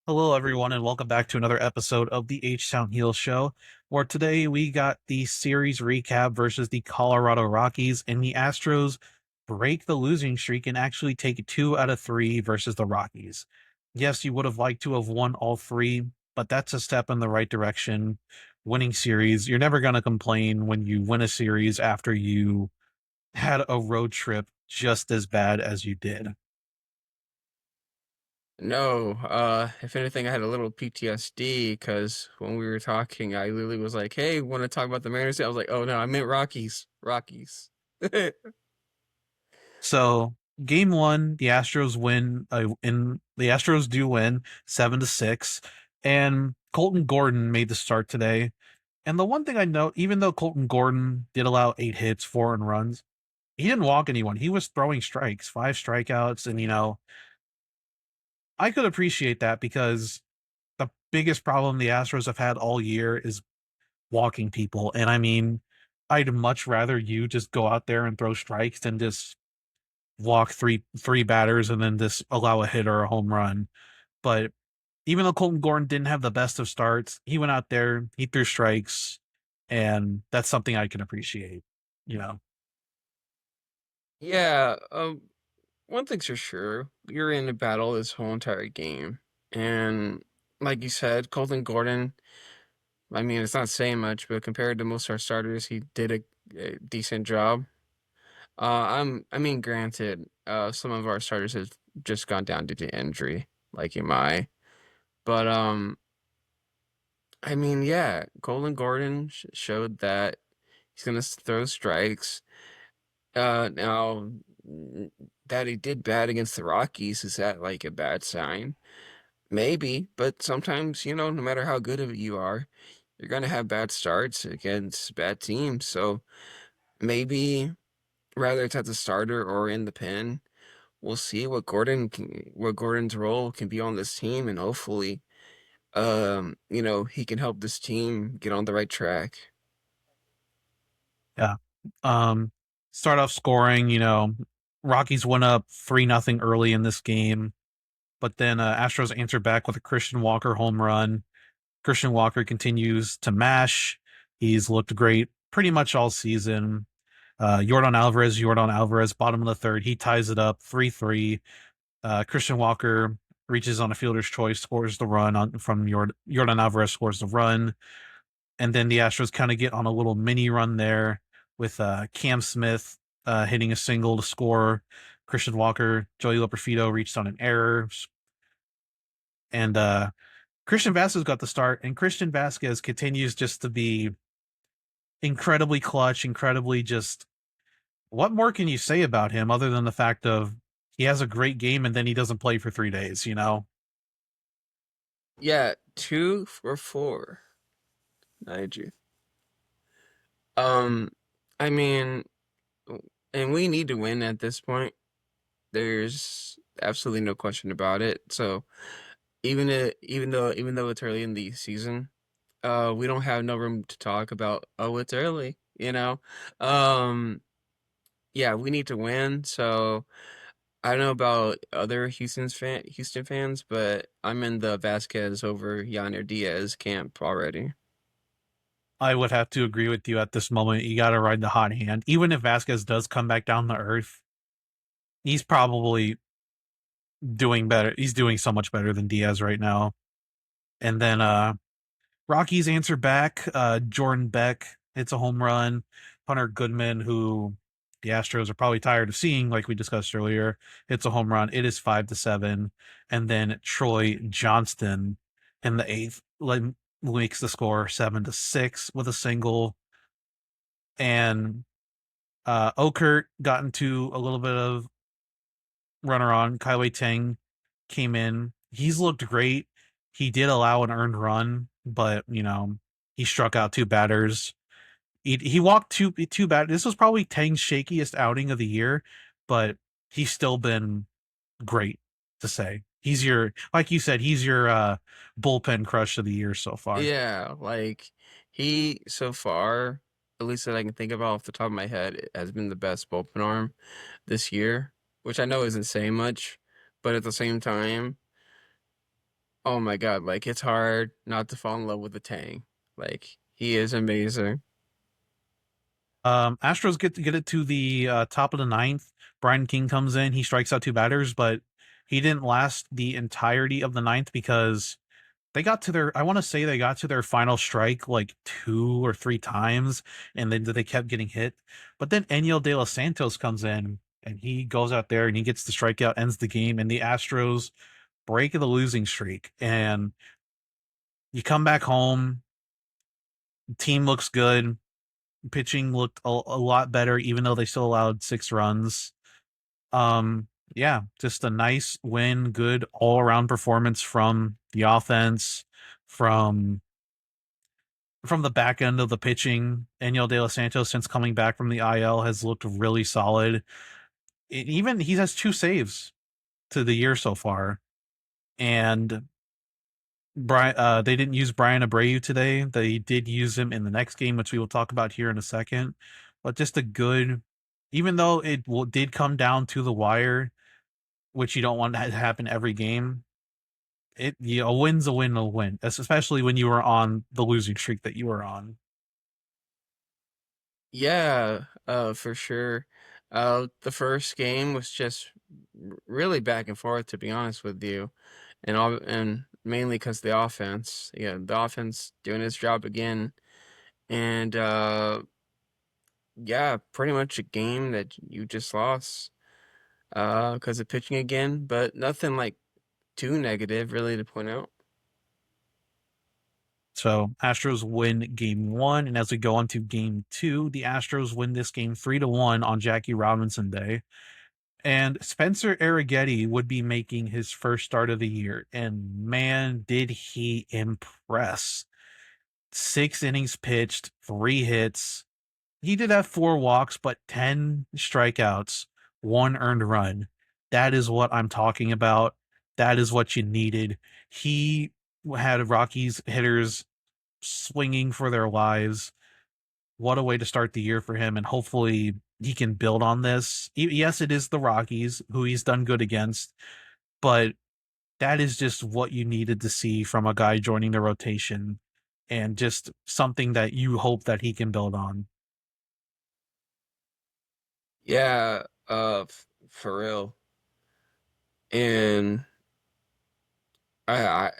Hello, everyone, and welcome back to another episode of the H Town Heels Show, where today we got the series recap versus the Colorado Rockies, and the Astros break the losing streak and actually take 2 out of 3 versus the Rockies. Yes, you would have liked to have won all three, but that's a step in the right direction. Winning series, you're never going to complain when you win a series after you had a road trip just as bad as you did. No, if anything, I had a little PTSD because when we were talking, I literally was like, "Hey, want to talk about the Mariners?" I was like, "Oh no, I meant Rockies, Rockies." So game one, the Astros win. The Astros do win 7-6, and Colton Gordon made the start today. And the one thing I note, even though Colton Gordon did allow 8 hits, 4 runs, he didn't walk anyone. He was throwing strikes, 5 strikeouts, and I could appreciate that because the biggest problem the Astros have had all year is walking people. And I mean, I'd much rather you just go out there and throw strikes than just walk three batters and then just allow a hit or a home run. But even though Colton Gordon didn't have the best of starts, he went out there, he threw strikes, and that's something I can appreciate. You know, Yeah, one thing's for sure, you're in a battle this whole entire game, and like you said, Colton Gordon. I mean, it's not saying much, but compared to most of our starters, he did a decent job. I mean, granted, some of our starters have just gone down due to injury, like Imai. But I mean, yeah, Colin Gordon showed that he's gonna throw strikes. Now that he did bad against the Rockies, is that like a bad sign? Maybe, but sometimes, no matter how good of it you are, you're gonna have bad starts against bad teams. So maybe whether it's as a starter or in the pen, we'll see what Gordon's role can be on this team, and hopefully, he can help this team get on the right track. yeah. Um, Start off scoring. Rockies went up 3-0 early in this game, but then Astros answered back with a Christian Walker home run. Christian Walker continues to mash. He's looked great pretty much all season. Jordan Alvarez, bottom of the third. He ties it up 3-3. Christian Walker reaches on a fielder's choice, scores the run from Jordan Alvarez scores the run. And then the Astros kind of get on a little mini run there with Cam Smith hitting a single to score. Christian Walker, Joey Loperfido reached on an error. And Christian Vasquez got the start. And Christian Vasquez continues just to be incredibly clutch, incredibly just what more can you say about him other than the fact of he has a great game and then he doesn't play for 3 days? Yeah, 2 for 4, Nigel. Um, I mean, and we need to win at this point. There's absolutely no question about it. So even though it's early in the season, we don't have no room to talk about. Oh, it's early, you know. Um, yeah, we need to win. So I don't know about other Houston fans, but I'm in the Vasquez over Yainer Diaz camp already. I would have to agree with you at this moment. You got to ride the hot hand. Even if Vasquez does come back down to earth, he's probably doing better. He's doing so much better than Diaz right now. And then Rockies answer back. Jordan Beck hits a home run. Hunter Goodman, who the Astros are probably tired of seeing, like we discussed earlier, hits a home run. It is 5-7. And then Troy Johnston in the eighth makes the score 7-6 with a single. And Okert got into a little bit of runner on. Kaiwei Tang came in. He's looked great. He did allow an earned run, but he struck out 2 batters. He walked two batters. This was probably Tang's shakiest outing of the year, but he's still been great to say. He's your, like you said, he's your bullpen crush of the year so far. Yeah, like he so far, at least that I can think of off the top of my head, it has been the best bullpen arm this year, which I know isn't saying much, but at the same time, Oh my God, like it's hard not to fall in love with the Tang. Like he is amazing. Astros get it to the top of the ninth. Brian King comes in. He strikes out two batters, but he didn't last the entirety of the ninth because they got to their. I want to say they got to their final strike like two or three times, and then they kept getting hit. But then Eniel De Los Santos comes in, and he goes out there and he gets the strikeout, ends the game, and the Astros break the losing streak. And you come back home. Team looks good. Pitching looked a lot better, even though they still allowed 6 runs. Yeah, just a nice win, good all around performance from the offense, from from the back end of the pitching. Daniel De Los Santos, since coming back from the IL, has looked really solid. Even he has 2 saves to the year so far, and they didn't use Brian Abreu today. They did use him in the next game, which we will talk about here in a second. But just a good, even though did come down to the wire, which you don't want to happen every game. A win's a win, a win, especially when you were on the losing streak that you were on. Yeah, for sure. The first game was just really back and forth, to be honest with you, and mainly because the offense, yeah, the offense doing its job again, and yeah, pretty much a game that you just lost, because of pitching again, but nothing like too negative really to point out. So Astros win game 1, and as we go on to game 2, the Astros win this game 3-1 on Jackie Robinson Day. And Spencer Arrighetti would be making his first start of the year, and man, did he impress! 6 innings pitched, 3 hits. He did have 4 walks, but 10 strikeouts, 1 earned run. That is what I'm talking about. That is what you needed. He had Rockies hitters swinging for their lives. What a way to start the year for him, and hopefully he can build on this. Yes, it is the Rockies, who he's done good against, but that is just what you needed to see from a guy joining the rotation, and just something that you hope that he can build on. Yeah, for real. And I,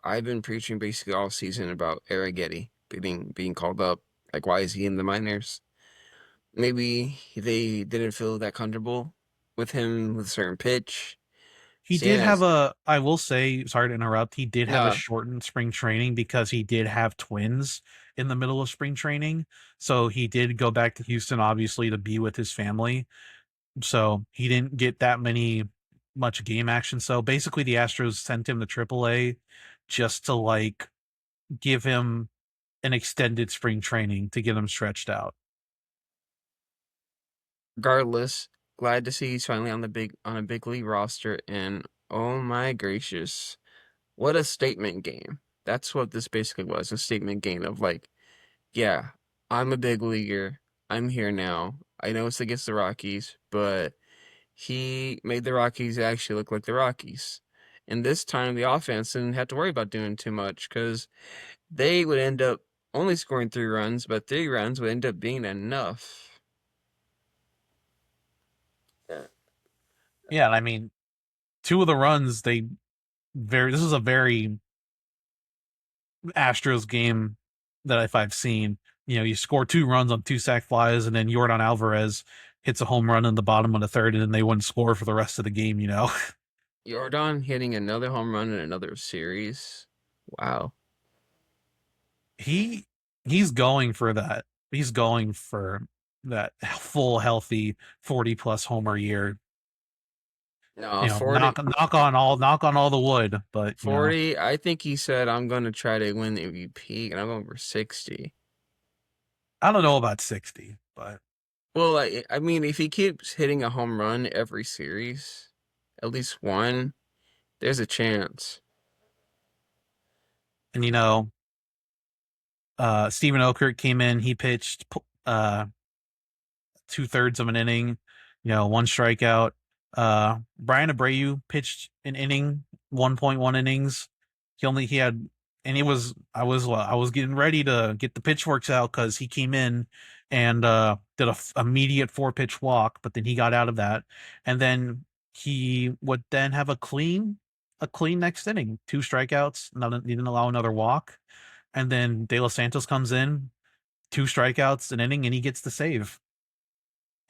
I've been preaching basically all season about Arrighetti being called up. Like, why is he in the minors? Maybe they didn't feel that comfortable with him with a certain pitch. He Seeing did have as a, I will say, sorry to interrupt, he did have a no, shortened spring training because he did have twins in the middle of spring training. So he did go back to Houston, obviously, to be with his family. So he didn't get that much game action. So basically, the Astros sent him to AAA just to like give him an extended spring training to get him stretched out. regardless, glad to see he's finally on a big league roster. And oh my gracious, what a statement game! That's what this basically was, a statement game of like, yeah, I'm a big leaguer. I'm here now. I know it's against the Rockies, but he made the Rockies actually look like the Rockies. And this time the offense didn't have to worry about doing too much because they would end up only scoring 3 runs, but 3 runs would end up being enough. Yeah. Yeah, and I mean, two of the runs they very this is a very Astros game that if I've seen. You score 2 runs on 2 sac flies, and then Jordan Alvarez hits a home run in the bottom of the third, and then they wouldn't score for the rest of the game. Jordan hitting another home run in another series. Wow. he he's going for that. He's going for that full healthy 40 plus homer year. No, 40, Knock on all the wood, but 40. I think he said, I'm going to try to win the MVP, and I'm going for 60. I don't know about 60, but Well, I mean, if he keeps hitting a home run every series, at least one, there's a chance. and Steven Okert came in. He pitched 2/3 of an inning, 1 strikeout. Brian Abreu pitched an inning, 1.1 innings. he had, and he was I was getting ready to get the pitchforks out because he came in and did a immediate 4 pitch walk, but then he got out of that, and then he would then have a clean next inning, 2 strikeouts, not he didn't allow another walk, and then De Los Santos comes in, 2 strikeouts an inning, and he gets the save.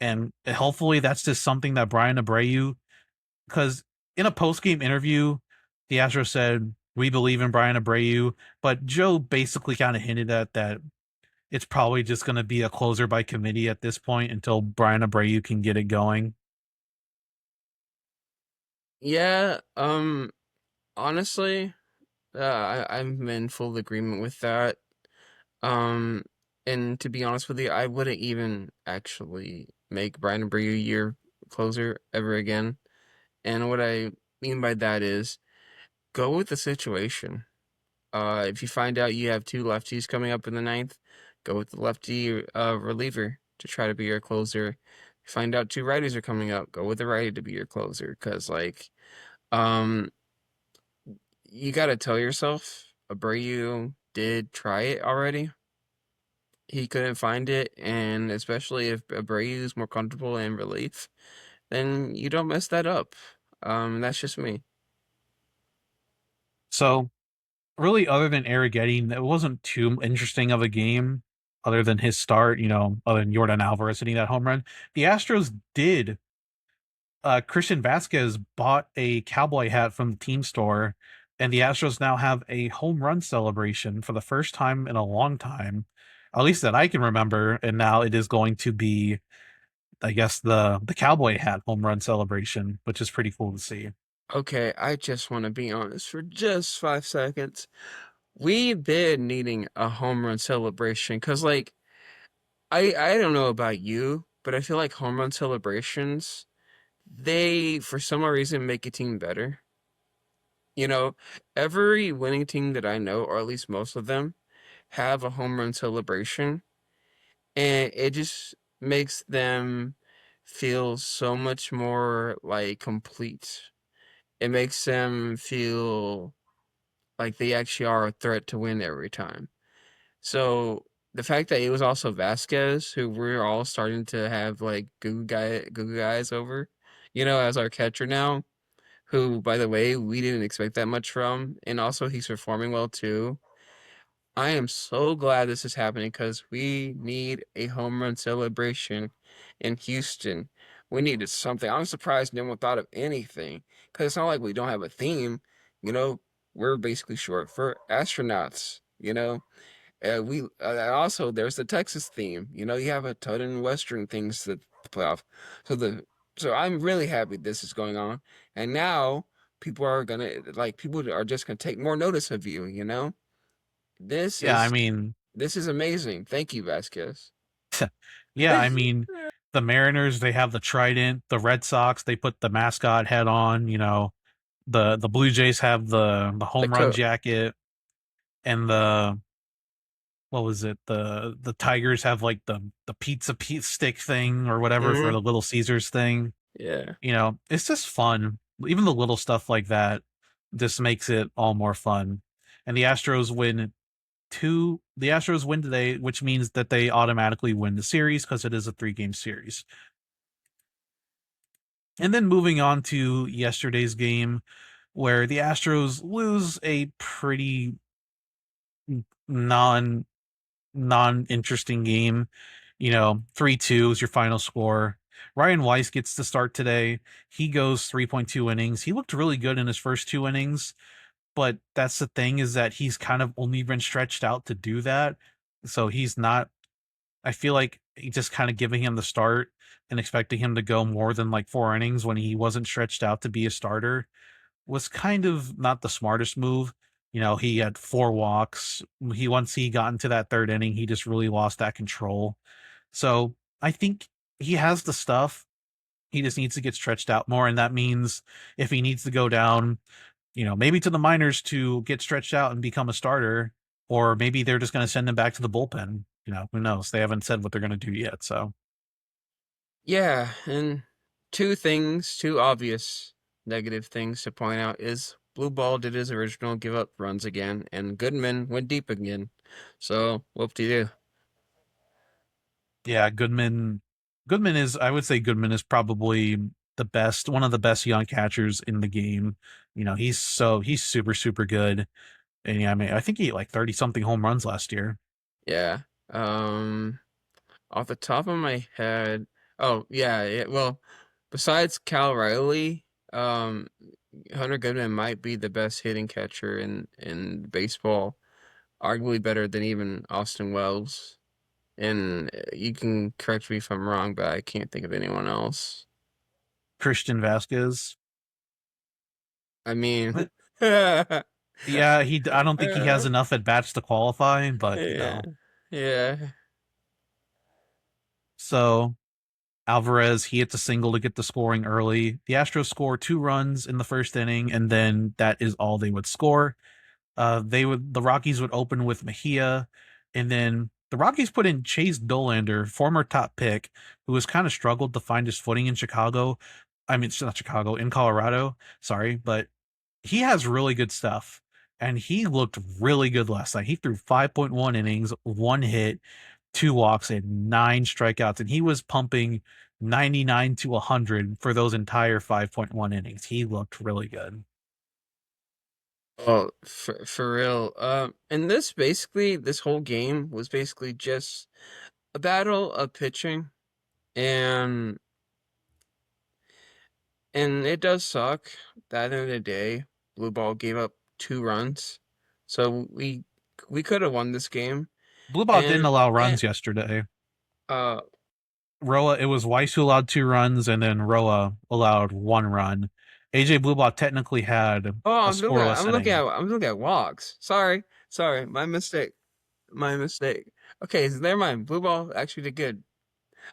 And hopefully that's just something that Brian Abreu, because in a post game interview, the Astros said, "We believe in Brian Abreu," but Joe basically kind of hinted at that it's probably just going to be a closer by committee at this point until Brian Abreu can get it going. Yeah, honestly, I'm in full agreement with that. Um, and to be honest with you, I wouldn't even actually make Brian Abreu your closer ever again. And what I mean by that is go with the situation. If you find out you have two lefties coming up in the ninth, go with the lefty reliever to try to be your closer. If you find out two righties are coming up, go with the righty to be your closer. Because um, you got to tell yourself Abreu did try it already. He couldn't find it, and especially if Abreu is more comfortable in relief, then you don't mess that up. That's just me. So, really, other than Arrighetti, it wasn't too interesting of a game other than his start, other than Jordan Alvarez hitting that home run. The Astros did Christian Vasquez bought a cowboy hat from the team store, and the Astros now have a home run celebration for the first time in a long time, at least that I can remember. And now it is going to be, I guess, the cowboy hat home run celebration, which is pretty cool to see. Okay, I just want to be honest for just 5 seconds. We've been needing a home run celebration because, I don't know about you, but I feel like home run celebrations, they, for some reason, make a team better. You know, every winning team that I know, or at least most of them, have a home run celebration, and it just makes them feel so much more like complete. It makes them feel like they actually are a threat to win every time. So the fact that it was also Vasquez, who we're all starting to have like Goo guys over, as our catcher now, who by the way we didn't expect that much from, and also he's performing well too. I am so glad this is happening because we need a home run celebration in Houston. We needed something. I'm surprised no one thought of anything because it's not like we don't have a theme. You know, we're basically short for astronauts. We also there's the Texas theme. You have a ton of Western things to play off. So I'm really happy this is going on, and now people are just gonna take more notice of you. This Yeah, I is mean, this is amazing. Thank you, Vasquez. yeah, I mean, the Mariners, they have the trident. The Red Sox, they put the mascot head on. The Blue Jays have the The home run co jacket, and the what was it? The Tigers have like the stick thing or whatever for hmm the Little Caesars thing. Yeah. It's just fun. Even the little stuff like that just makes it all more fun. And the Astros win today, which means that they automatically win the series because it is a 3 game series. And then moving on to yesterday's game where the Astros lose a pretty non interesting game. 3-2 is your final score. Ryan Weiss gets to start today. He goes 3.2 innings. He looked really good in his first 2 innings, but that's the thing is that he's kind of only been stretched out to do that. So he's not, I feel like just kind of giving him the start and expecting him to go more than like 4 innings when he wasn't stretched out to be a starter was kind of not the smartest move. He had 4 walks. Once he got into that third inning, he just really lost that control. So I think he has the stuff. He just needs to get stretched out more, and that means if he needs to go down, maybe to the minors to get stretched out and become a starter, or maybe they're just going to send him back to the bullpen. Who knows? They haven't said what they're going to do yet. So Yeah, and two obvious negative things to point out is Blue Ball did his original give up runs again, and Goodman went deep again. So whoop-de-doo. Yeah, Goodman is I would say Goodman is probably the best, one of the best young catchers in the game. You know, he's super super good. And yeah, I mean, I think he hit like 30 something home runs last year. Yeah. Off the top of my head, oh yeah, yeah. Well, besides Cal Riley, Hunter Goodman might be the best hitting catcher in baseball, arguably better than even Austin Wells. And you can correct me if I'm wrong, but I can't think of anyone else. Christian Vasquez. I mean, But yeah, yeah, I don't think he has enough at bats to qualify, but you yeah, know. yeah. So Alvarez, he hits a single to get the scoring early. The Astros score 2 runs in the first inning, and then that is all they would score. The Rockies would open with Mejia, and then the Rockies put in Chase Dolander, former top pick, who has kind of struggled to find his footing in Chicago. I mean, it's not Chicago, in Colorado. Sorry, but he has really good stuff, and he looked really good last night. He threw 5.1 innings, 1 hit, 2 walks, and 9 strikeouts, and he was pumping 99 to 100 for those entire 5.1 innings. He looked really good. Oh, for real. And this whole game was basically just a battle of pitching, and it does suck that at the end of the day, Blue Ball gave up 2 runs, so we could have won this game, Blue Ball didn't and allow runs yesterday. uh Roa, it was Weiss who allowed 2 runs, and then Roa allowed 1 run. AJ Bluebot technically had oh, a scoreless inning. I'm looking at walks. Sorry, my mistake, my mistake. Okay, so never mind. Blue Ball actually did good.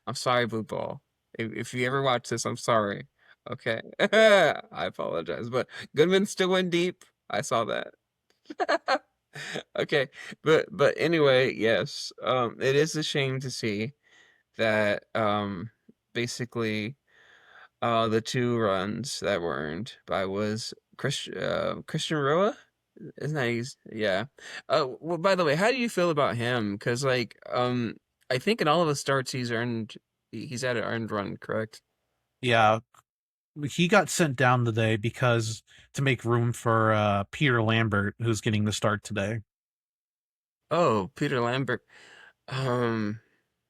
I'm sorry, Blue Ball. If you ever watch this, I'm sorry. Okay. I apologize. But Goodman still went deep. I saw that. Okay. But anyway, yes. It is a shame to see that basically the 2 runs that were earned by was Christian Roa? Isn't that he's yeah. Well, by the way, how do you feel about him? Because like I think in all of his starts he's had an earned run, correct? Yeah, he got sent down today because to make room for Peter Lambert, who's getting the start today. Oh, Peter Lambert. Um,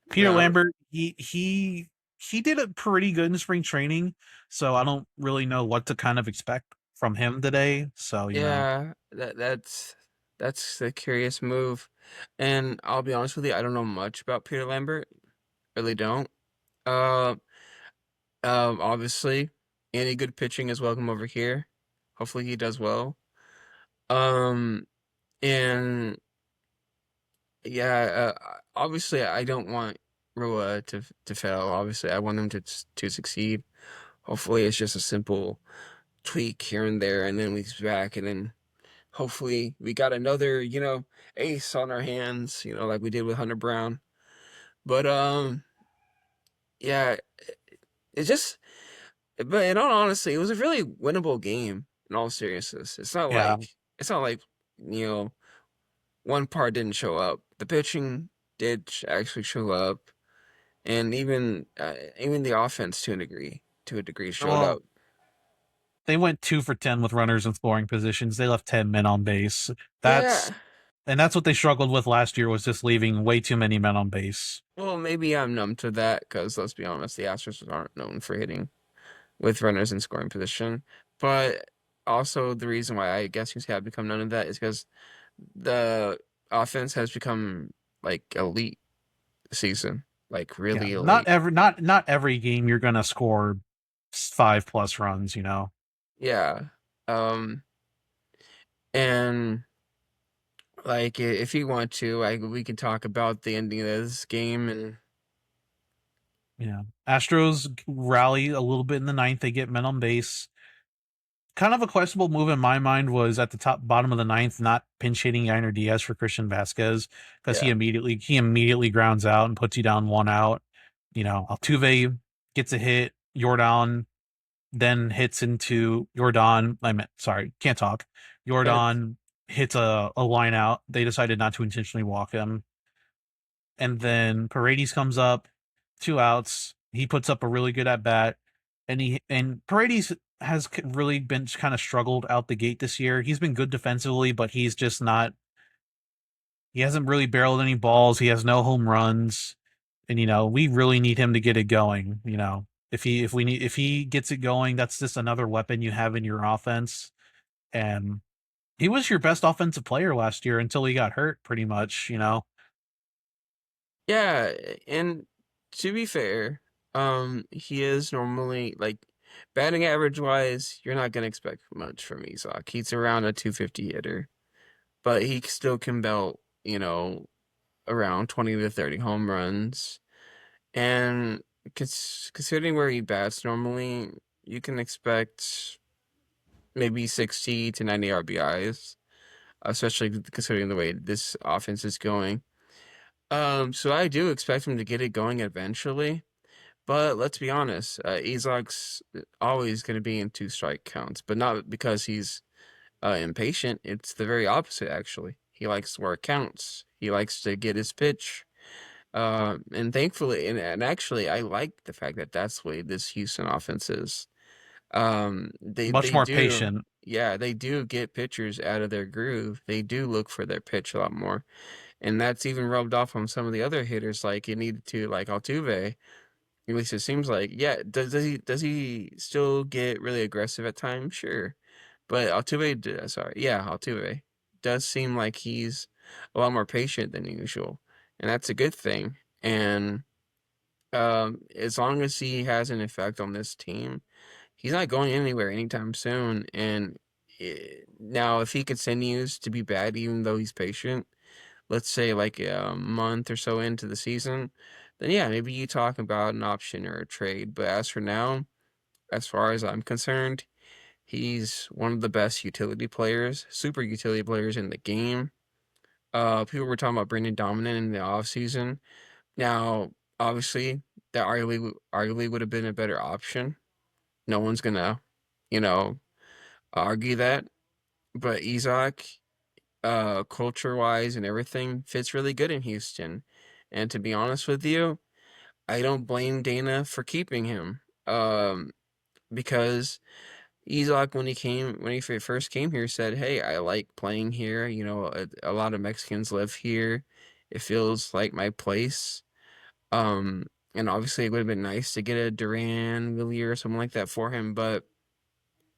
Peter well, Lambert, he did it pretty good in spring training, so I don't really know what to kind of expect from him today. So you know, yeah, that's a curious move. And I'll be honest with you, I don't know much about Peter Lambert. Really don't. Uh, Obviously, any good pitching is welcome over here. Hopefully he does well. Um, and yeah, obviously I don't want Rua to fail. Obviously, I want him to succeed. Hopefully, it's just a simple tweak here and there, and then he's back, and then hopefully we got another, ace on our hands, like we did with Hunter Brown. But yeah, it's just, but in all honesty, it was a really winnable game. In all seriousness, yeah. it's not like you know one part didn't show up. The pitching did actually show up, and even the offense to a degree showed up. Well, they went 2 for 10 with runners in scoring positions. They left 10 men on base. Yeah. That's and that's what they struggled with last year was just leaving way too many men on base. Well, maybe I'm numb to that because let's be honest, the Astros aren't known for hitting with runners in scoring position. But also the reason why I guess you have become none of that is because the offense has become like elite this season, like Yeah, really elite. not every game you're gonna score 5 plus runs. You know. Yeah. Um, and like if you want to, we can talk about the ending of this game and Yeah. Astros rally a little bit in the ninth. They get men on base. Kind of a questionable move in my mind was at the bottom of the ninth, not pinch hitting Yainer Diaz for Christian Vasquez because yeah. he immediately grounds out and puts you down 1 out. You know, Altuve gets a hit. Jordan then hits into Jordan. I meant, sorry, can't talk. Yeah, Jordan hits a line out. They decided not to intentionally walk him. And then Paredes comes up, 2 outs. He puts up a really good at bat. And Paredes has really been kind of struggled out the gate this year. He's been good defensively, but he's just not. He hasn't really barreled any balls. He has no home runs, and we really need him to get it going. If he gets it going, that's just another weapon you have in your offense. And he was your best offensive player last year until he got hurt, pretty much. yeah, and to be fair, he is normally like batting average wise, you're not gonna expect much from Isak. He's around a 250 hitter, but he still can belt, around 20 to 30 home runs. And considering where he bats normally, you can expect maybe 60 to 90 RBIs, especially considering the way this offense is going. So I do expect him to get it going eventually. But let's be honest, Isak's always going to be in two strike counts, but not because he's impatient. It's the very opposite, actually. He likes where it counts. He likes to get his pitch. And thankfully, and actually, I like the fact that that's the way this Houston offense is. Much They more do, patient. yeah, they do get pitchers out of their groove. They do look for their pitch a lot more, and that's even rubbed off on some of the other hitters, like it needed to, like Altuve. At least it seems like. Yeah, does he still get really aggressive at times? Sure, but sorry, yeah, Altuve does seem like he's a lot more patient than usual, and that's a good thing. And as long as he has an effect on this team, he's not going anywhere anytime soon. And now, if he continues to be bad, even though he's patient, let's say like a month or so into the season, then yeah, maybe you talk about an option or a trade. But as for now, as far as I'm concerned, he's one of the best utility players, super utility players in the game. People were talking about Brendan Dominant in the offseason. Now, obviously, that arguably would have been a better option. No one's gonna, you know, argue that. But Isak, culture wise and everything, fits really good in Houston. And to be honest with you, I don't blame Dana for keeping him. Because Isak, when he first came here, said, "Hey, I like playing here. A lot of Mexicans live here. It feels like my place." And obviously, it would have been nice to get a Duran, Villier, or something like that for him. But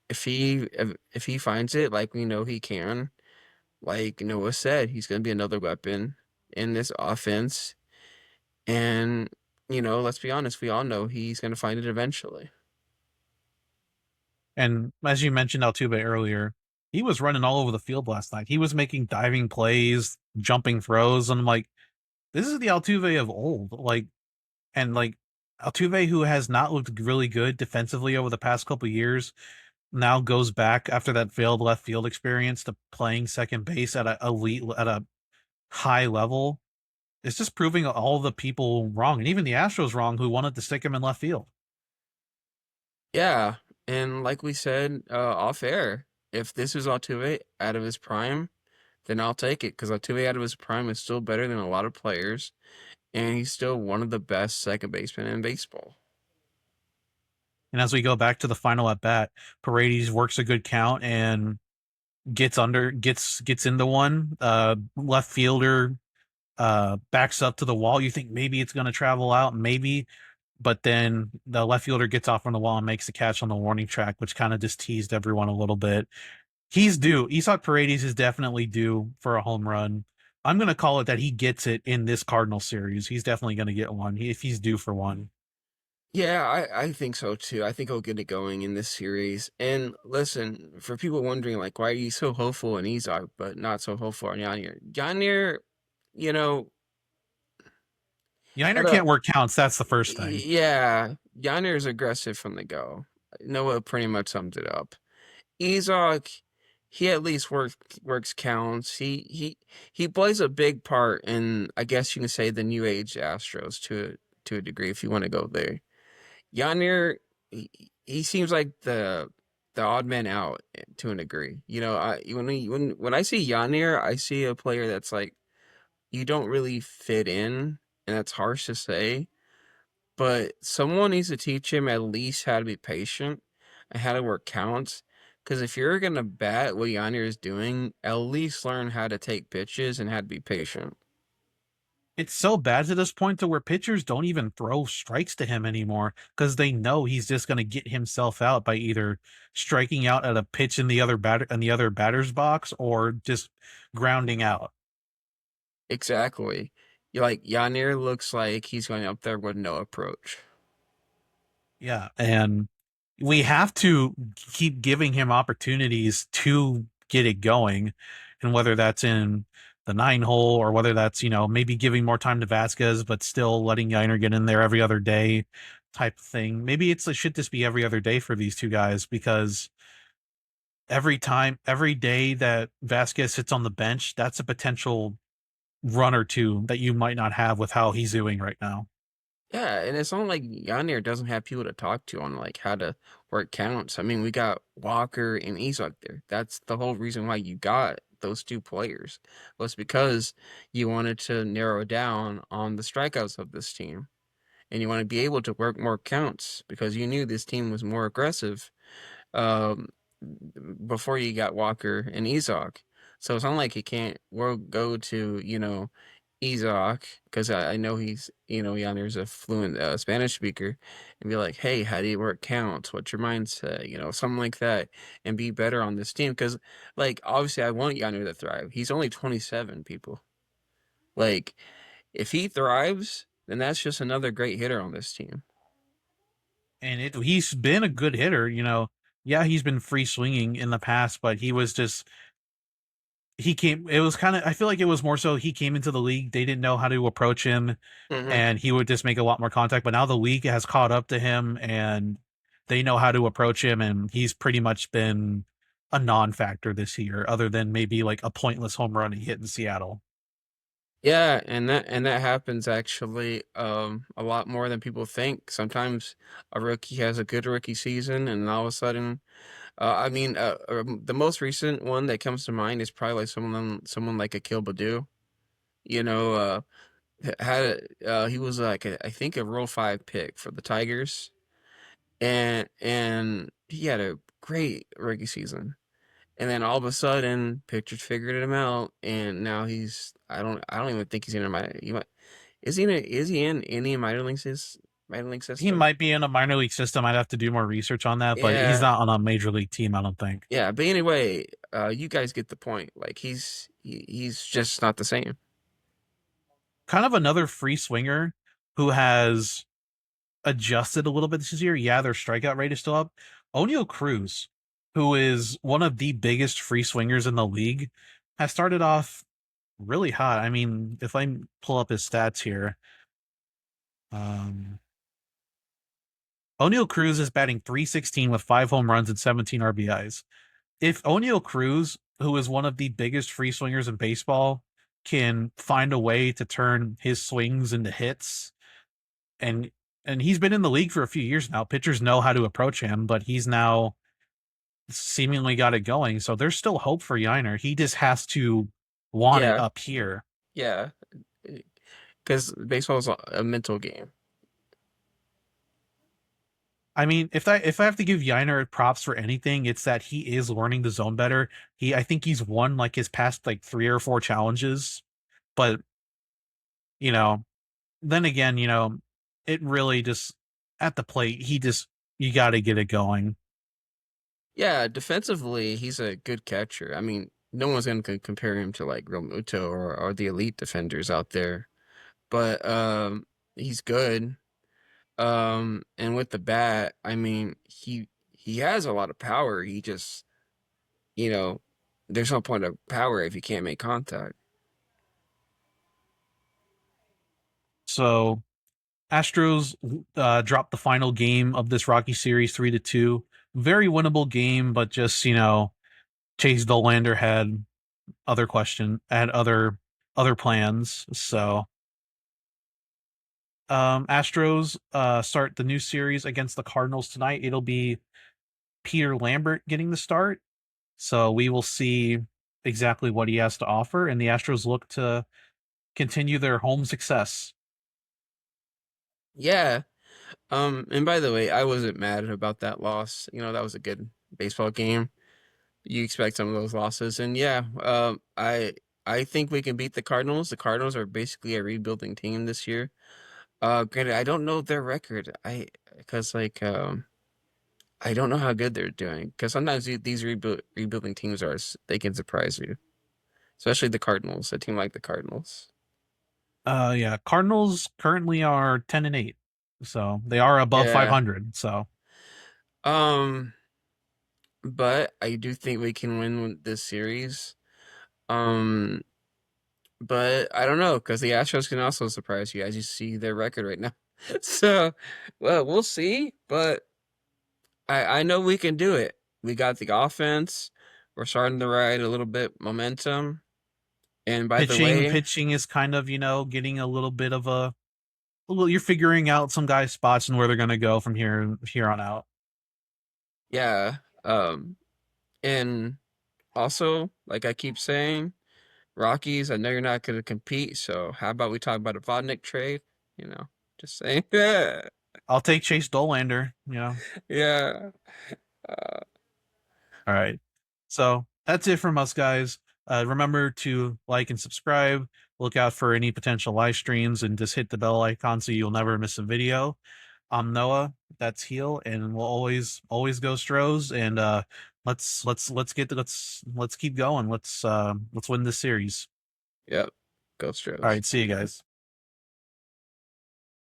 if he finds it, like we know he can, like Noah said, he's going to be another weapon in this offense. And let's be honest, we all know he's going to find it eventually. And as you mentioned Altuve earlier, he was running all over the field last night. He was making diving plays, jumping throws, and I'm like, this is the Altuve of old. And Altuve, who has not looked really good defensively over the past couple of years, now goes back after that failed left field experience to playing second base at a high level. It's just proving all the people wrong, and even the Astros wrong, who wanted to stick him in left field. Yeah, and like we said off air, if this is Altuve out of his prime, then I'll take it because Altuve out of his prime is still better than a lot of players, and he's still one of the best second basemen in baseball. And as we go back to the final at bat, Paredes works a good count and gets into one. Left fielder backs up to the wall. You think maybe it's going to travel out, maybe, but then the left fielder gets off on the wall and makes the catch on the warning track, which kind of just teased everyone a little bit. He's due. Isak Paredes is definitely due for a home run. I'm going to call it that he gets it in this Cardinal series. He's definitely going to get one if he's due for one. Yeah, I think so too. I think he'll get it going in this series. And listen, for people wondering like why are you so hopeful in Izak but not so hopeful on Yanir? Yanir, you know, had Yiner a can't work counts. That's the first thing. yeah, Yanir is aggressive from the go. Noah pretty much summed it up. Izak, he at least works counts. He plays a big part in, I guess you can say, the new age Astros to a degree if you want to go there. Yanir, he seems like the odd man out to a degree. You know, when I see Yanir, I see a player that's like you don't really fit in, and that's harsh to say, but someone needs to teach him at least how to be patient and how to work counts. Because if you're gonna bat what Yanir is doing, at least learn how to take pitches and how to be patient. It's so bad to this point to where pitchers don't even throw strikes to him anymore because they know he's just going to get himself out by either striking out at a pitch in the other batter's box or just grounding out. Exactly. Like Yanir looks like he's going up there with no approach. Yeah, and we have to keep giving him opportunities to get it going, and whether that's in the 9 hole or whether that's maybe giving more time to Vasquez but still letting Yiner get in there every other day type of thing. Maybe it should just be every other day for these two guys because every day that Vasquez sits on the bench, that's a potential run or two that you might not have with how he's doing right now. Yeah, and it's not like Yanir doesn't have people to talk to on like how to work counts. I mean, we got Walker and Izak there. That's the whole reason why you got those two players was because you wanted to narrow down on the strikeouts of this team, and you want to be able to work more counts because you knew this team was more aggressive um, before you got Walker and Izak. So it's not like he can't go to, Izak, because I know he's, Yanner's a fluent Spanish speaker, and be like, hey, how do you work counts? What's your mindset? Something like that, and be better on this team. Because, like, obviously, I want Yanner to thrive. He's only 27, people. Like, if he thrives, then that's just another great hitter on this team. And he's been a good hitter. Yeah, he's been free swinging in the past, but he came it was kind of I feel like it was more so he came into the league, they didn't know how to approach him Hmm. and he would just make a lot more contact, but now the league has caught up to him and they know how to approach him and he's pretty much been a non-factor this year other than maybe like a pointless home run he hit in Seattle. Yeah, and that happens actually a lot more than people think. Sometimes a rookie has a good rookie season, and all of a sudden, I mean, the most recent one that comes to mind is probably like someone like Akil Baddoo. You know, he was like I think a Rule 5 pick for the Tigers, and he had a great rookie season. And then all of a sudden, pitchers figured him out, and now I don't even think he's in my. Is he in any minor league He system? might be in a minor league system. I'd have to do more research on that, but he's Yeah, not on a major league team, I don't think. yeah. But anyway, you guys get the point. Like he's just not the same. Kind of another free swinger who has adjusted a little bit this year. Yeah, their strikeout rate is still up. O'Neal Cruz, who is one of the biggest free swingers in the league, has started off really hot. I mean, if I pull up his stats here, um, O'Neal Cruz is batting 316 with 5 home runs and 17 RBIs. If O'Neal Cruz, who is one of the biggest free swingers in baseball, can find a way to turn his swings into hits, and he's been in the league for a few years now. Pitchers know how to approach him, but he's now seemingly got it going. So there's still hope for Yiner. He just has to want it Yeah, up here. yeah. Because baseball is a mental game. I mean, if I have to give Yiner props for anything, it's that he is learning the zone better. I think he's won like his past like 3 or 4 challenges, but you know, then again, it really just at the plate, you got to get it going. Yeah, defensively, he's a good catcher. I mean, no one's going to compare him to like Real Muto or the elite defenders out there, but he's good. And with the bat, I mean, he has a lot of power. He just, you know, there's no point of power if you can't make contact. So Astros dropped the final game of this Rocky series 3-2. Very winnable game, but just Chase Dollander had other plans. So Astros start the new series against the Cardinals tonight. It'll be Peter Lambert getting the start. So we will see exactly what he has to offer, and the Astros look to continue their home success. Yeah. And by the way, I wasn't mad about that loss. You know, that was a good baseball game. You expect some of those losses, and yeah, I think we can beat the Cardinals. The Cardinals are basically a rebuilding team this year. Granted, I don't know their record. Because I don't know how good they're doing. Because sometimes these rebuilding teams they can surprise you, especially the Cardinals, a team like the Cardinals. Yeah, Cardinals currently are 10-8, so they are above Yeah. 500. So Um, but I do think we can win this series. Um, but I don't know because the Astros can also surprise you as you see their record right now. So, well, we'll see. But I know we can do it. We got the offense. We're starting to ride a little bit momentum. And by the pitching, way, pitching is kind of getting a little bit of a. Well, you're figuring out some guys' spots and where they're going to go from here on out. yeah. And also, like I keep saying, Rockies, I know you're not going to compete. So how about we talk about a Vodnik trade? You know, just saying. Yeah. I'll take Chase Dolander. Yeah. Uh, All right. So that's it from us, guys. Remember to like and subscribe. Look out for any potential live streams and just hit the bell icon so you'll never miss a video. I'm Noah. That's Heel, and we'll always go Stros. And let's keep going. Let's win this series. yep. Go All Stros. right. See you guys.